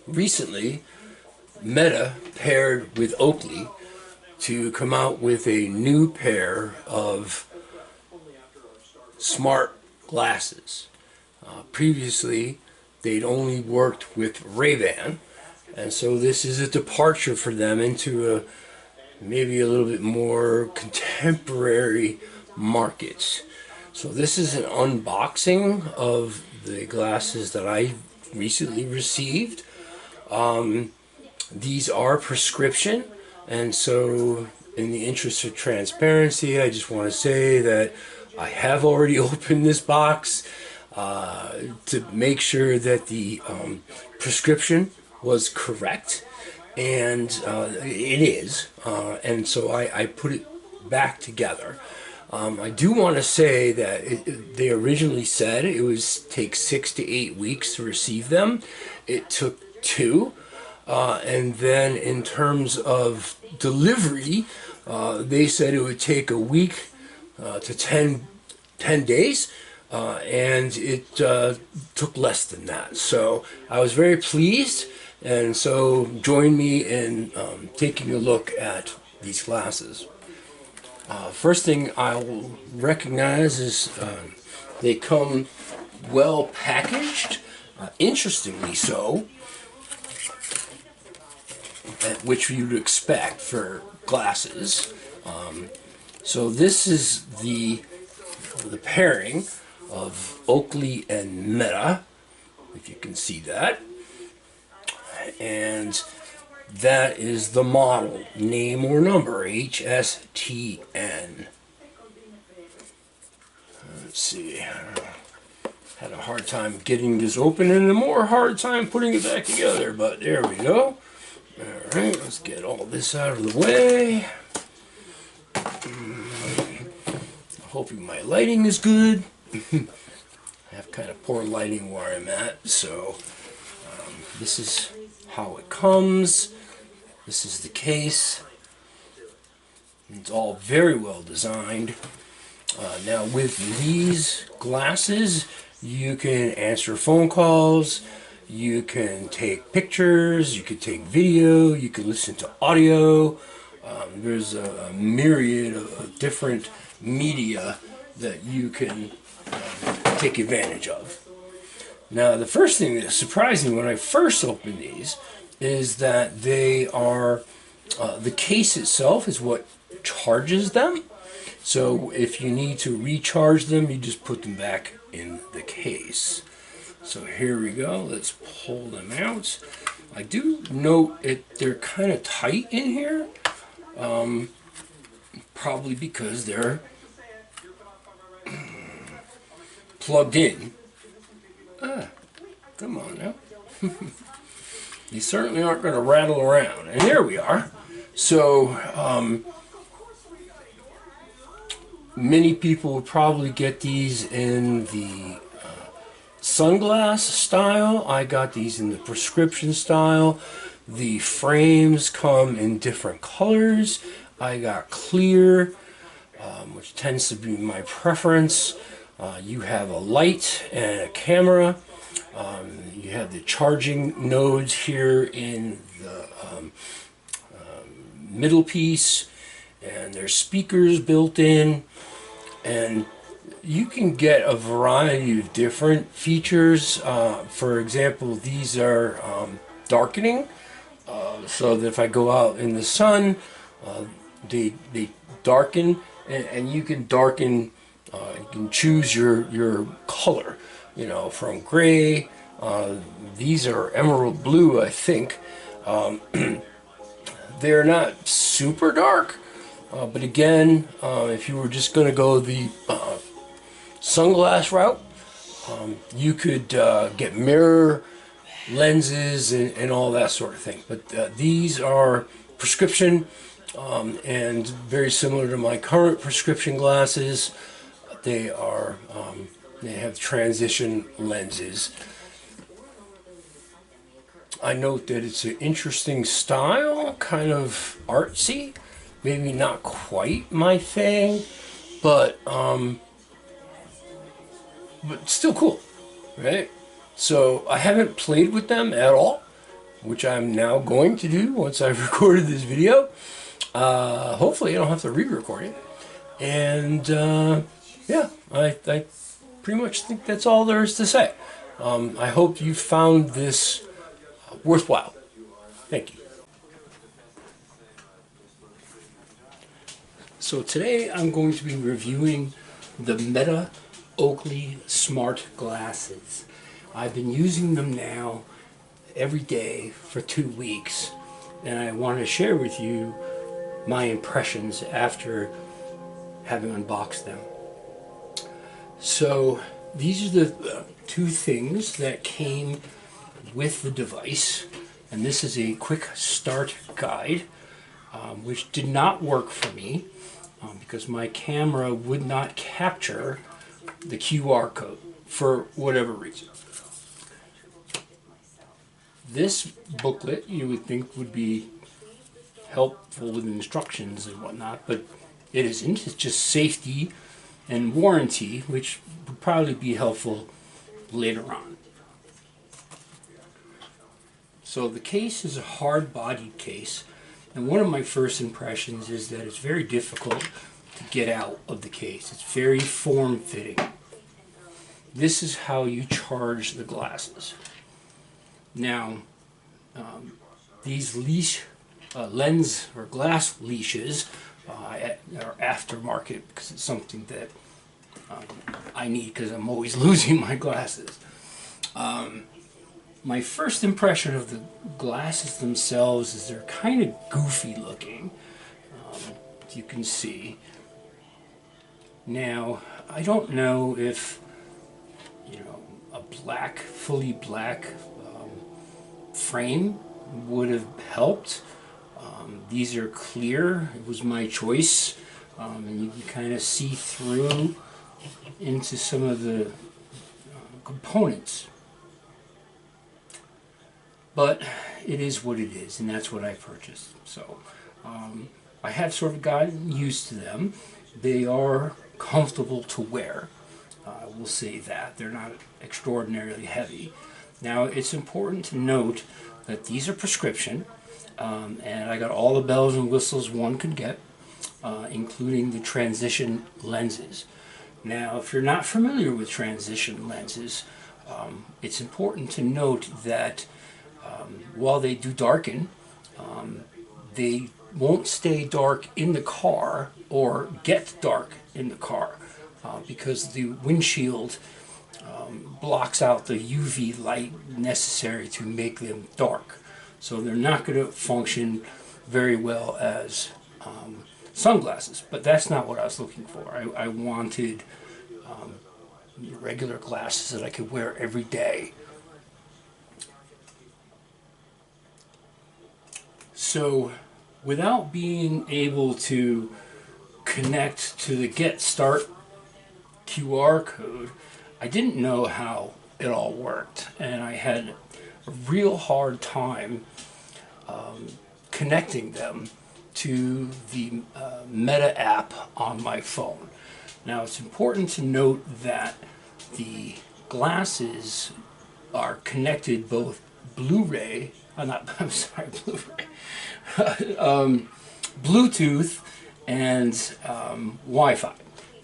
recently Meta paired with Oakley to come out with a new pair of smart glasses. Previously, they'd only worked with Ray-Ban, and so this is a departure for them into a maybe a little bit more contemporary market. So this is an unboxing of the glasses that I recently received. These are prescription, and so in the interest of transparency, I just want to say that I have already opened this box to make sure that the prescription was correct, and it is, and so I put it back together. I do want to say that they originally said it was take 6 to 8 weeks to receive them. It took 2. And then in terms of delivery, they said it would take a week to 10 days, and it took less than that. So I was very pleased, and so join me in taking a look at these glasses. First thing I'll recognize is they come well packaged, interestingly so, which you'd expect for glasses. So this is the pairing of Oakley and Meta, if you can see that, and that is the model name or number HSTN. Let's see, had a hard time getting this open and a more hard time putting it back together, but there we go. Alright, let's get all this out of the way. Hoping my lighting is good. I have kind of poor lighting where I'm at, so this is how it comes. This is the case. It's all very well designed. Now with these glasses, you can answer phone calls, you can take pictures, you can take video, you can listen to audio. There's a myriad of different media that you can take advantage of. Now, the first thing that surprised me when I first opened these is that they are, the case itself is what charges them. So if you need to recharge them, you just put them back in the case. So here we go, let's pull them out. I do note they're kind of tight in here, probably because they're plugged in. Come on now. These certainly aren't going to rattle around. And there we are. So, many people would probably get these in the sunglass style. I got these in the prescription style. The frames come in different colors. I got clear, which tends to be my preference. You have a light and a camera. You have the charging nodes here in the middle piece, and there's speakers built in, and you can get a variety of different features. For example, these are darkening, so that if I go out in the sun, they darken, and you can darken. You can choose your color, you know, from gray. These are emerald blue, I think. They're not super dark, but again, if you were just going to go the sunglass route, you could get mirror lenses and all that sort of thing. But these are prescription, and very similar to my current prescription glasses. They are, they have transition lenses. I note that it's an interesting style, kind of artsy, maybe not quite my thing, but still cool, right? So I haven't played with them at all, which I'm now going to do once I've recorded this video. Hopefully I don't have to re-record it. And yeah, I pretty much think that's all there is to say. I hope you found this worthwhile. Thank you. So today I'm going to be reviewing the Meta Oakley smart glasses. I've been using them now every day for 2 weeks, and I want to share with you my impressions after having unboxed them. So these are the 2 things that came with the device, and this is a quick start guide, which did not work for me because my camera would not capture the QR code for whatever reason. This booklet you would think would be helpful with instructions and whatnot, but it isn't. It's just safety and warranty, which would probably be helpful later on. So the case is a hard-bodied case, and one of my first impressions is that it's very difficult to get out of the case. It's very form-fitting. This is how you charge the glasses. Now, these lens or glass leashes are aftermarket because it's something that I need because I'm always losing my glasses. My first impression of the glasses themselves is they're kind of goofy looking, as you can see. Now, I don't know if, a fully black frame would have helped. These are clear. It was my choice, and you can kind of see through into some of the components. But it is what it is, and that's what I purchased. So I have sort of gotten used to them. They are comfortable to wear. I will say that. They're not extraordinarily heavy. Now, it's important to note that these are prescription, and I got all the bells and whistles one could get, including the transition lenses. Now, if you're not familiar with transition lenses, it's important to note that while they do darken, they won't stay dark in the car or get dark in the car because the windshield blocks out the UV light necessary to make them dark. So they're not going to function very well as sunglasses, but that's not what I was looking for. I wanted regular glasses that I could wear every day. So without being able to connect to the Get Start QR code, I didn't know how it all worked, and I had a real hard time connecting them to the Meta app on my phone. Now, it's important to note that the glasses are connected both Blu-ray, Bluetooth and Wi-Fi.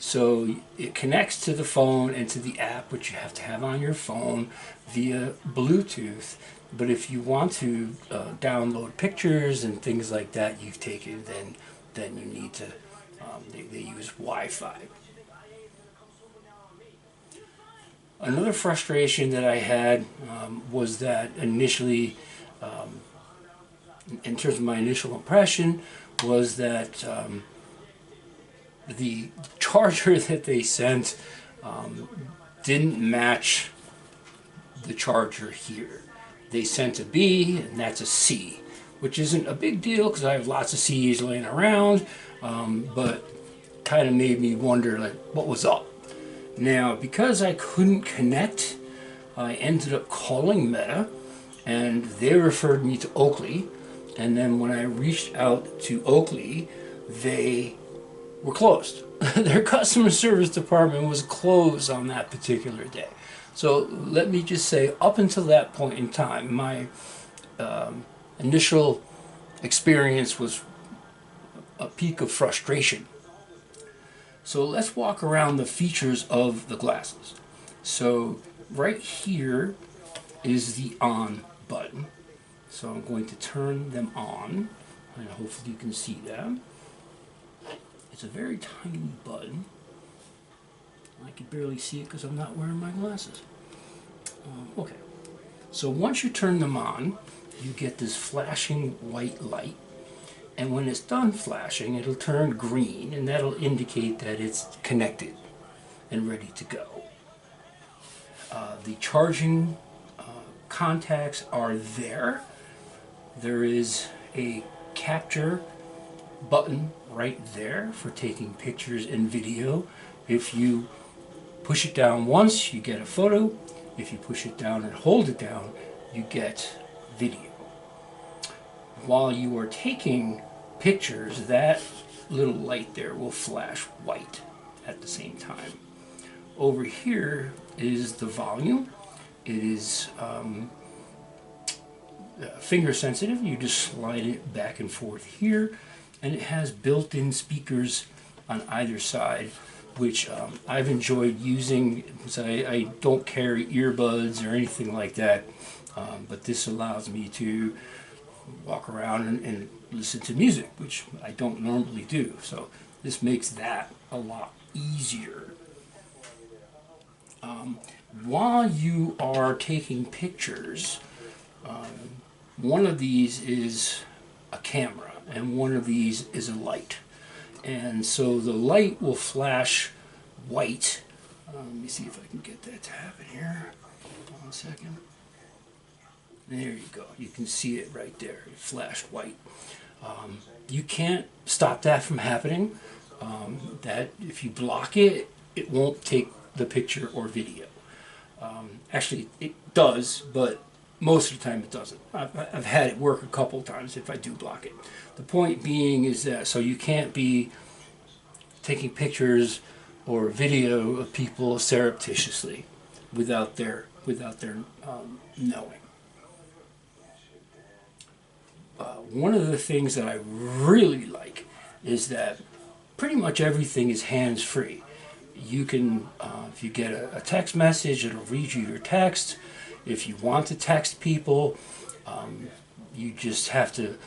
So it connects to the phone and to the app, which you have to have on your phone via Bluetooth. But if you want to download pictures and things like that you've taken, then you need to, they use Wi-Fi. Another frustration that I had was that initially, in terms of my initial impression, was that the charger that they sent didn't match the charger here. They sent a B, and that's a C, which isn't a big deal because I have lots of C's laying around, but kind of made me wonder, like, what was up? Now, because I couldn't connect, I ended up calling Meta, and they referred me to Oakley, and then when I reached out to Oakley, they were closed. Their customer service department was closed on that particular day. So let me just say, up until that point in time, my initial experience was a peak of frustration. So let's walk around the features of the glasses. So right here is the on button. So I'm going to turn them on, and hopefully you can see them. It's a very tiny button. I can barely see it because I'm not wearing my glasses. Okay, so once you turn them on, you get this flashing white light. And when it's done flashing, it'll turn green, and that'll indicate that it's connected and ready to go. The charging contacts are there. There is a capture button right there for taking pictures and video. If you push it down once, you get a photo. If you push it down and hold it down, you get video. While you are taking pictures, that little light there will flash white at the same time. Over here is the volume. It is finger sensitive. You just slide it back and forth here, and it has built-in speakers on either side, which I've enjoyed using because I don't carry earbuds or anything like that, but this allows me to walk around and listen to music, which I don't normally do. So this makes that a lot easier. While you are taking pictures, one of these is a camera and one of these is a light. And so the light will flash white. Let me see if I can get that to happen here. Hold on a second. There you go. You can see it right there. It flashed white. You can't stop that from happening. That if you block it, it won't take the picture or video. Actually, it does, but most of the time it doesn't. I've had it work a couple times if I do block it. The point being is that so you can't be taking pictures or video of people surreptitiously without their knowing. One of the things that I really like is that pretty much everything is hands-free. You can, if you get a text message, it'll read you your text. If you want to text people, you just have to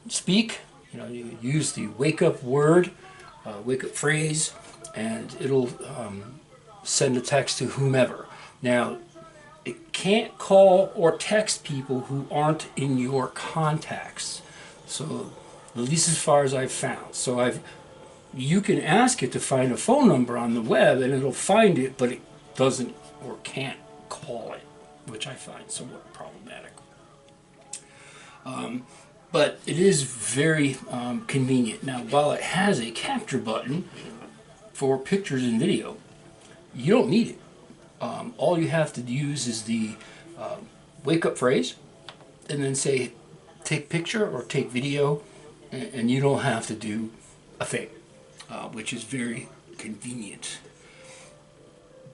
speak. You know, you use the wake-up word, wake-up phrase, and it'll send a text to whomever. Now, it can't call or text people who aren't in your contacts. So, at least as far as I've found. So you can ask it to find a phone number on the web and it'll find it, but it doesn't or can't call it, which I find somewhat problematic. But it is very convenient. Now, while it has a capture button for pictures and video, you don't need it. All you have to use is the wake-up phrase and then say take picture or take video, and you don't have to do a thing, which is very convenient.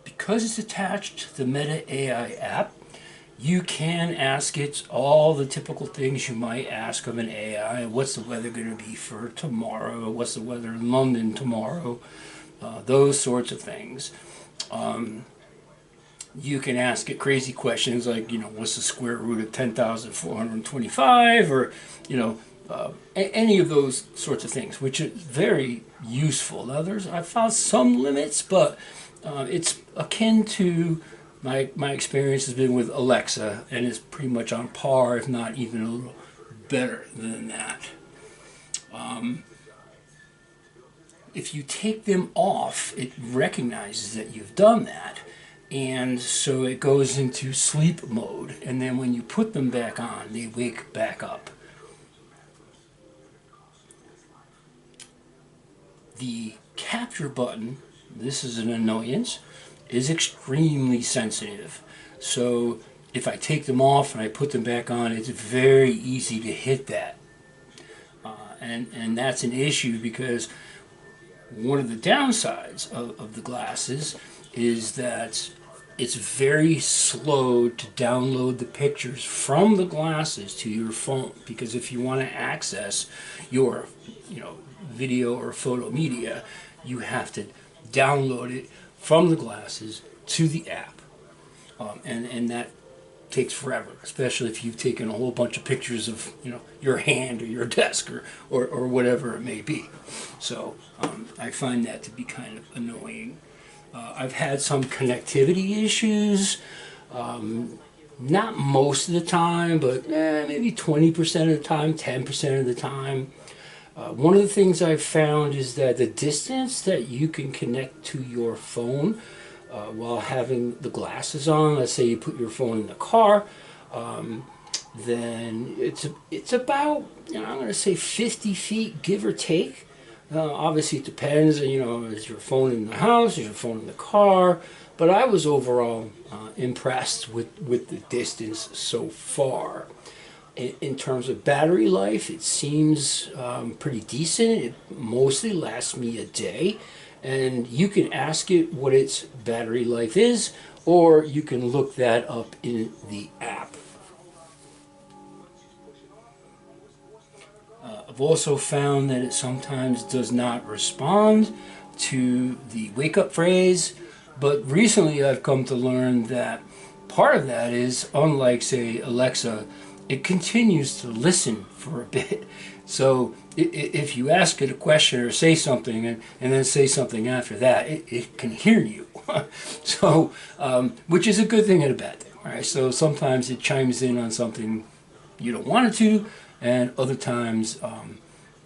Because it's attached to the Meta AI app, you can ask it all the typical things you might ask of an AI. What's the weather going to be for tomorrow? What's the weather in London tomorrow? Those sorts of things. You can ask it crazy questions like, you know, what's the square root of 10,425, or, you know, any of those sorts of things, which is very useful. Now, I've found some limits, but it's akin to my experience has been with Alexa, and it's pretty much on par, if not even a little better than that. If you take them off, it recognizes that you've done that. And so it goes into sleep mode, and then when you put them back on, they wake back up. The capture button, this is an annoyance, is extremely sensitive. So if I take them off and I put them back on, it's very easy to hit that. And that's an issue because one of the downsides of the glasses is that it's very slow to download the pictures from the glasses to your phone, because if you want to access your, video or photo media, you have to download it from the glasses to the app, and that takes forever, especially if you've taken a whole bunch of pictures of your hand or your desk or whatever it may be. So I find that to be kind of annoying. I've had some connectivity issues, not most of the time, but maybe 20% of the time, 10% of the time. One of the things I've found is that the distance that you can connect to your phone while having the glasses on, let's say you put your phone in the car, then it's about, I'm going to say 50 feet, give or take. Obviously it depends, is your phone in the house, is your phone in the car, but I was overall impressed with the distance so far. In terms of battery life, it seems pretty decent. It mostly lasts me a day, and you can ask it what its battery life is, or you can look that up in the app. I've also found that it sometimes does not respond to the wake-up phrase, but recently I've come to learn that part of that is, unlike, say, Alexa, it continues to listen for a bit. So if you ask it a question or say something and then say something after that, it can hear you. So, which is a good thing and a bad thing. Right? So sometimes it chimes in on something you don't want it to, and other times,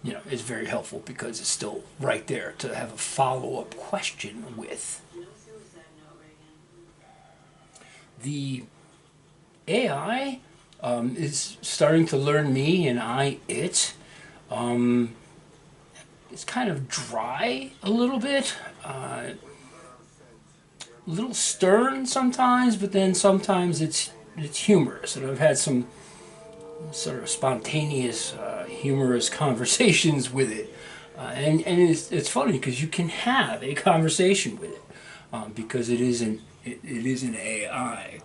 it's very helpful because it's still right there to have a follow-up question with. The AI is starting to learn me and I it. It's kind of dry a little bit, a little stern sometimes, but then sometimes it's humorous, and I've had some sort of spontaneous, humorous conversations with it, and it's funny because you can have a conversation with it because it is an AI.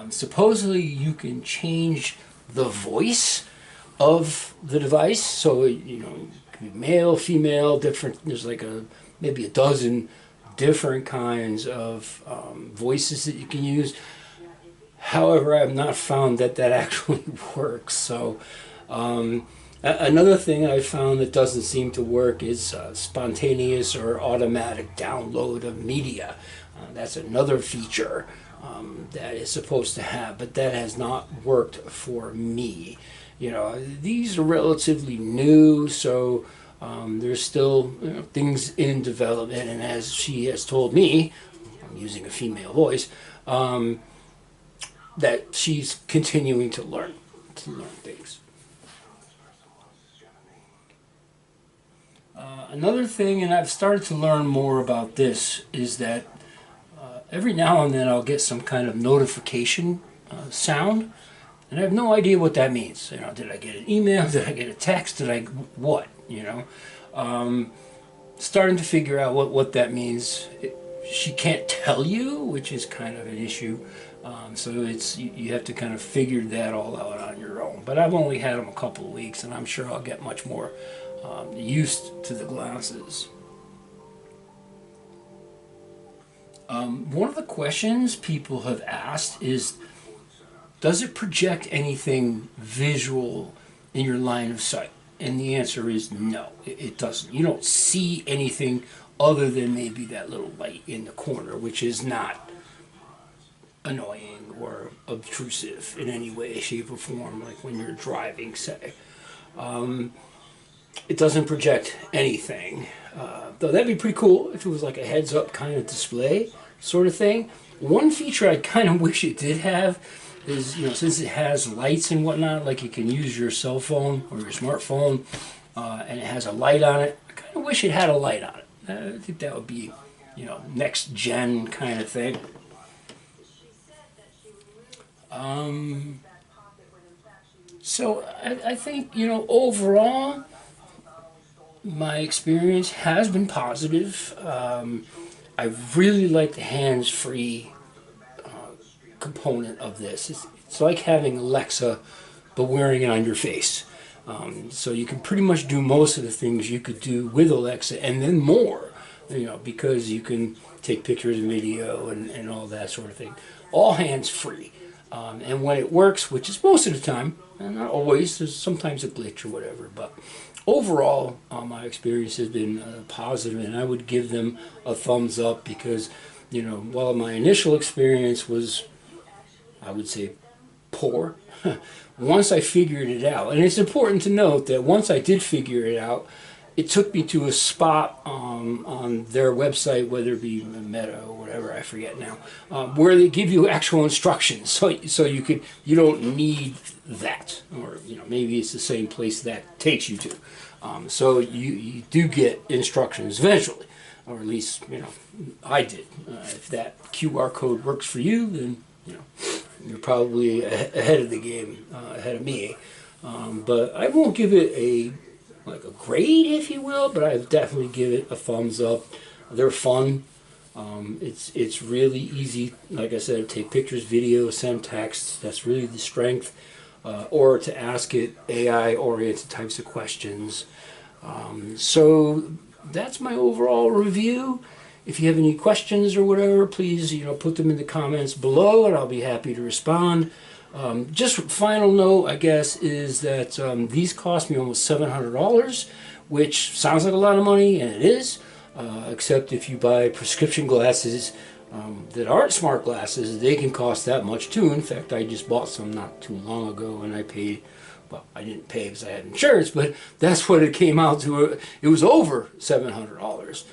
Supposedly you can change the voice of the device, so it could be male, female, different. There's like maybe a dozen different kinds of voices that you can use. However, I have not found that actually works. So another thing I found that doesn't seem to work is spontaneous or automatic download of media. That's another feature that is supposed to have, but that has not worked for me. These are relatively new, so there's still things in development, and as she has told me, I'm using a female voice, that she's continuing to learn things. Another thing, and I've started to learn more about this, is that every now and then I'll get some kind of notification sound, and I have no idea what that means. Did I get an email? Did I get a text? What? Starting to figure out what that means. She can't tell you, which is kind of an issue. So you have to kind of figure that all out on your own. But I've only had them a couple of weeks, and I'm sure I'll get much more used to the glasses. One of the questions people have asked is, does it project anything visual in your line of sight? And the answer is no, it doesn't. You don't see anything other than maybe that little light in the corner, which is not annoying or obtrusive in any way, shape, or form, like when you're driving, say. It doesn't project anything. Though that'd be pretty cool if it was like a heads-up kind of display sort of thing. One feature I kind of wish it did have is, since it has lights and whatnot, like you can use your cell phone or your smartphone, and it has a light on it. I kind of wish it had a light on it. I think that would be, next gen kind of thing. So I think, overall, my experience has been positive. I really like the hands-free component of this. It's like having Alexa, but wearing it on your face. So you can pretty much do most of the things you could do with Alexa, and then more, because you can take pictures and video and all that sort of thing. All hands-free. And when it works, which is most of the time, and not always, there's sometimes a glitch or whatever, but overall, my experience has been positive, and I would give them a thumbs up because, while my initial experience was, I would say, poor, once I figured it out, and it's important to note that once I did figure it out, it took me to a spot on their website, whether it be Meta or whatever, I forget now, where they give you actual instructions. So you don't need that, or maybe it's the same place that takes you to. So you do get instructions eventually, or at least I did. If that QR code works for you, then you're probably ahead of the game, ahead of me. But I won't give it a grade, if you will, but I definitely give it a thumbs up. They're fun. It's really easy, like I said, take pictures, video, send texts. That's really the strength. Or to ask it AI-oriented types of questions. So that's my overall review. If you have any questions or whatever, please put them in the comments below, and I'll be happy to respond. Just final note, I guess, is that these cost me almost $700, which sounds like a lot of money, and it is, except if you buy prescription glasses that aren't smart glasses, they can cost that much too. In fact, I just bought some not too long ago, and I paid, well, I didn't pay because I had insurance, but that's what it came out to. It was over $700.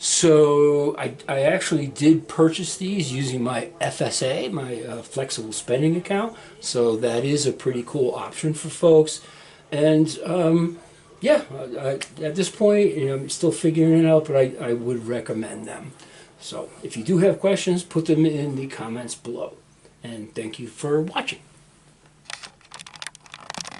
So I actually did purchase these using my FSA, my flexible spending account. So that is a pretty cool option for folks. And yeah, at this point, I'm still figuring it out, but I would recommend them. So if you do have questions, put them in the comments below. And thank you for watching.